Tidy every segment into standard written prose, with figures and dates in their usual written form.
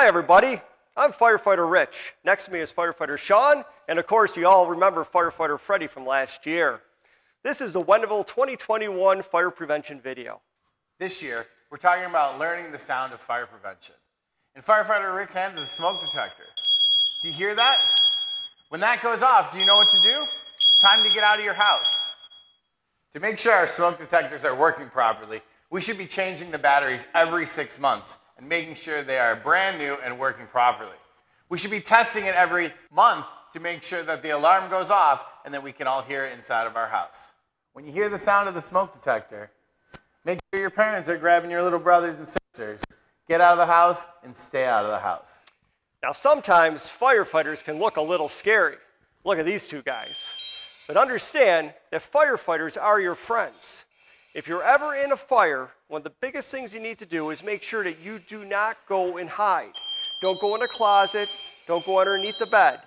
everybody. I'm Firefighter Rich. Next to me is Firefighter Sean, and of course you all remember Firefighter Freddie from last year. This is the Wendellville 2021 fire prevention video. This year, we're talking about learning the sound of fire prevention. And Firefighter Rick handed a smoke detector. Do you hear that? When that goes off, do you know what to do? It's time to get out of your house. To make sure our smoke detectors are working properly, we should be changing the batteries every 6 months and making sure they are brand new and working properly. We should be testing it every month to make sure that the alarm goes off and that we can all hear it inside of our house. When you hear the sound of the smoke detector, make sure your parents are grabbing your little brothers and sisters. Get out of the house and stay out of the house. Now sometimes firefighters can look a little scary. Look at these two guys. But understand that firefighters are your friends. If you're ever in a fire, one of the biggest things you need to do is make sure that you do not go and hide. Don't go in a closet. Don't go underneath the bed.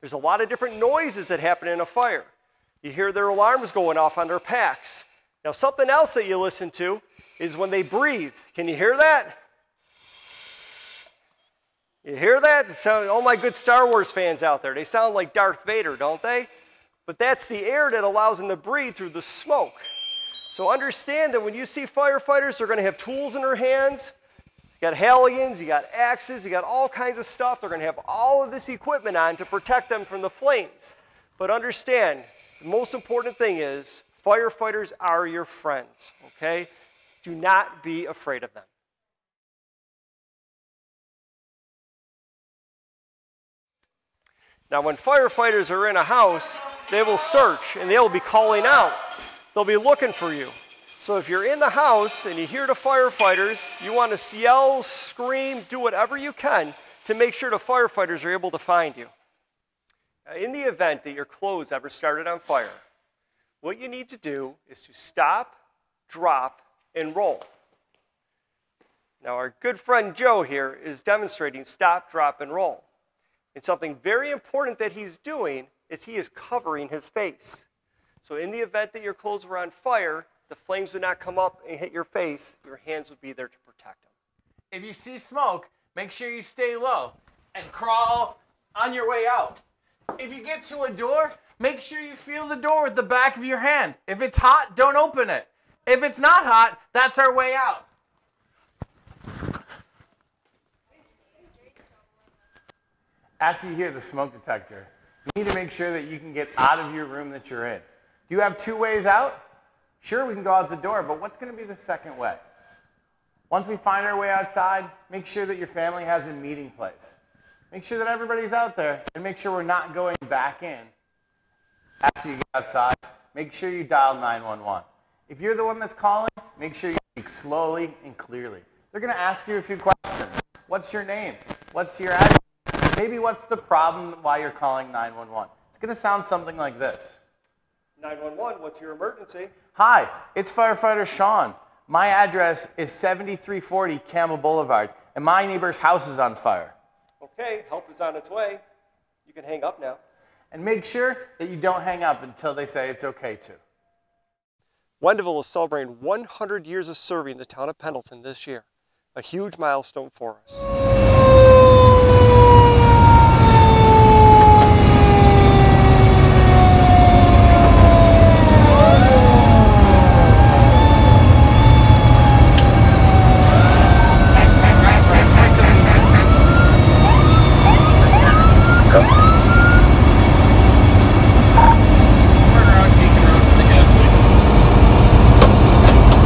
There's a lot of different noises that happen in a fire. You hear their alarms going off on their packs. Now something else that you listen to is when they breathe. Can you hear that? You hear that? All my good Star Wars fans out there, they sound like Darth Vader, don't they? But that's the air that allows them to breathe through the smoke. So understand that when you see firefighters, they're going to have tools in their hands. You got halogens, you got axes, you got all kinds of stuff. They're going to have all of this equipment on to protect them from the flames. But understand, the most important thing is firefighters are your friends, okay? Do not be afraid of them. Now, when firefighters are in a house, they will search and they'll be calling out. They'll be looking for you. So if you're in the house and you hear the firefighters, you want to yell, scream, do whatever you can to make sure the firefighters are able to find you. Now, in the event that your clothes ever started on fire, what you need to do is to stop, drop, and roll. Now, our good friend Joe here is demonstrating stop, drop, and roll. And something very important that he's doing is he is covering his face. So in the event that your clothes were on fire, the flames would not come up and hit your face. Your hands would be there to protect them. If you see smoke, make sure you stay low and crawl on your way out. If you get to a door, make sure you feel the door with the back of your hand. If it's hot, don't open it. If it's not hot, that's our way out. After you hear the smoke detector, you need to make sure that you can get out of your room that you're in. Do you have 2 ways out? Sure, we can go out the door, but what's going to be the second way? Once we find our way outside, make sure that your family has a meeting place. Make sure that everybody's out there, and make sure we're not going back in. After you get outside, make sure you dial 911. If you're the one that's calling, make sure you speak slowly and clearly. They're going to ask you a few questions. What's your name? What's your address? Maybe what's the problem why you're calling 911? It's going to sound something like this. 911, what's your emergency? Hi, it's Firefighter Sean. My address is 7340 Campbell Boulevard, and my neighbor's house is on fire. Okay, help is on its way. You can hang up now. And make sure that you don't hang up until they say it's okay to. Wendellville is celebrating 100 years of serving the town of Pendleton this year. A huge milestone for us.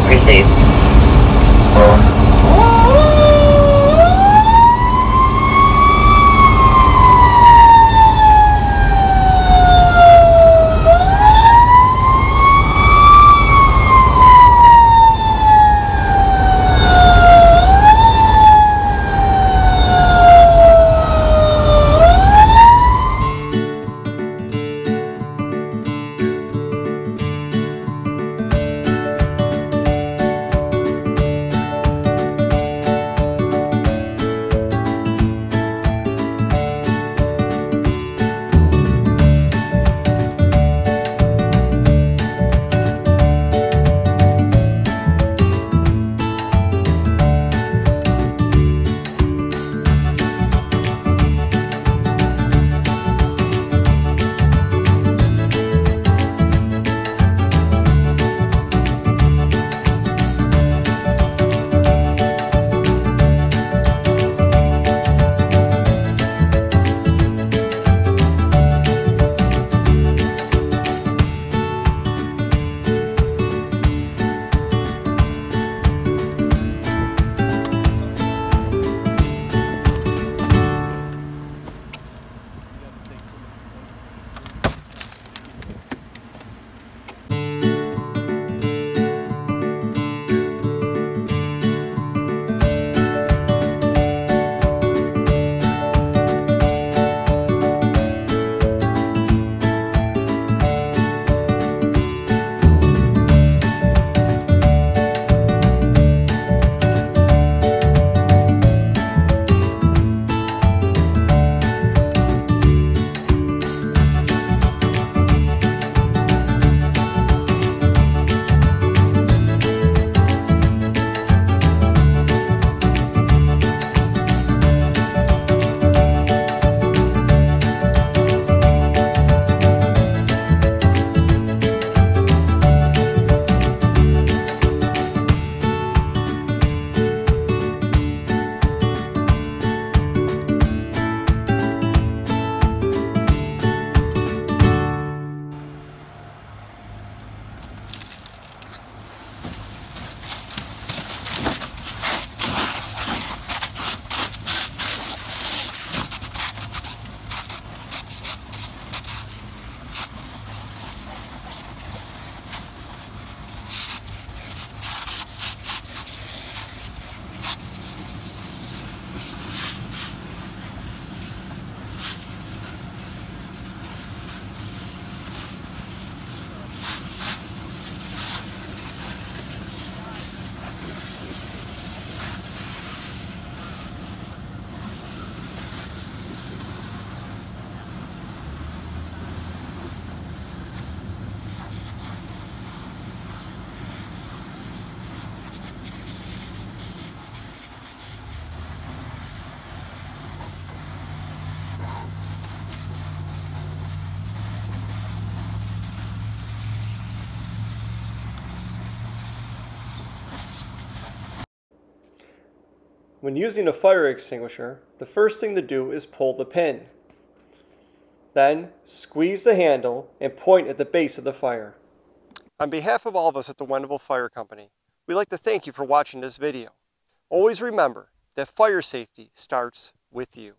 Received. When using a fire extinguisher, the first thing to do is pull the pin. Then, squeeze the handle and point at the base of the fire. On behalf of all of us at the Wendell Fire Company, we'd like to thank you for watching this video. Always remember that fire safety starts with you.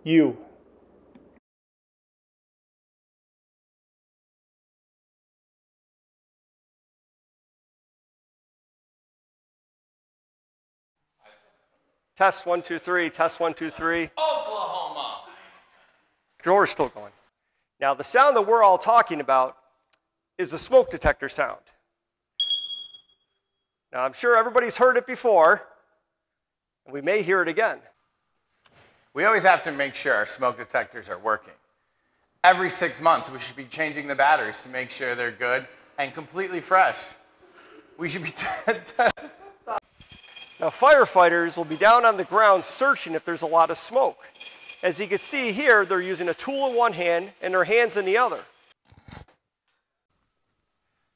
You. Test 1, 2, 3. Test 1, 2, 3. Oklahoma. Door's still going. Now the sound that we're all talking about is a smoke detector sound. Now I'm sure everybody's heard it before, and we may hear it again. We always have to make sure our smoke detectors are working. Every 6 months, we should be changing the batteries to make sure they're good and completely fresh. We should be Now firefighters will be down on the ground searching if there's a lot of smoke. As you can see here, they're using a tool in one hand and their hands in the other.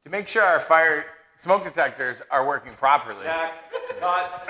To make sure our fire smoke detectors are working properly. Next. Cut.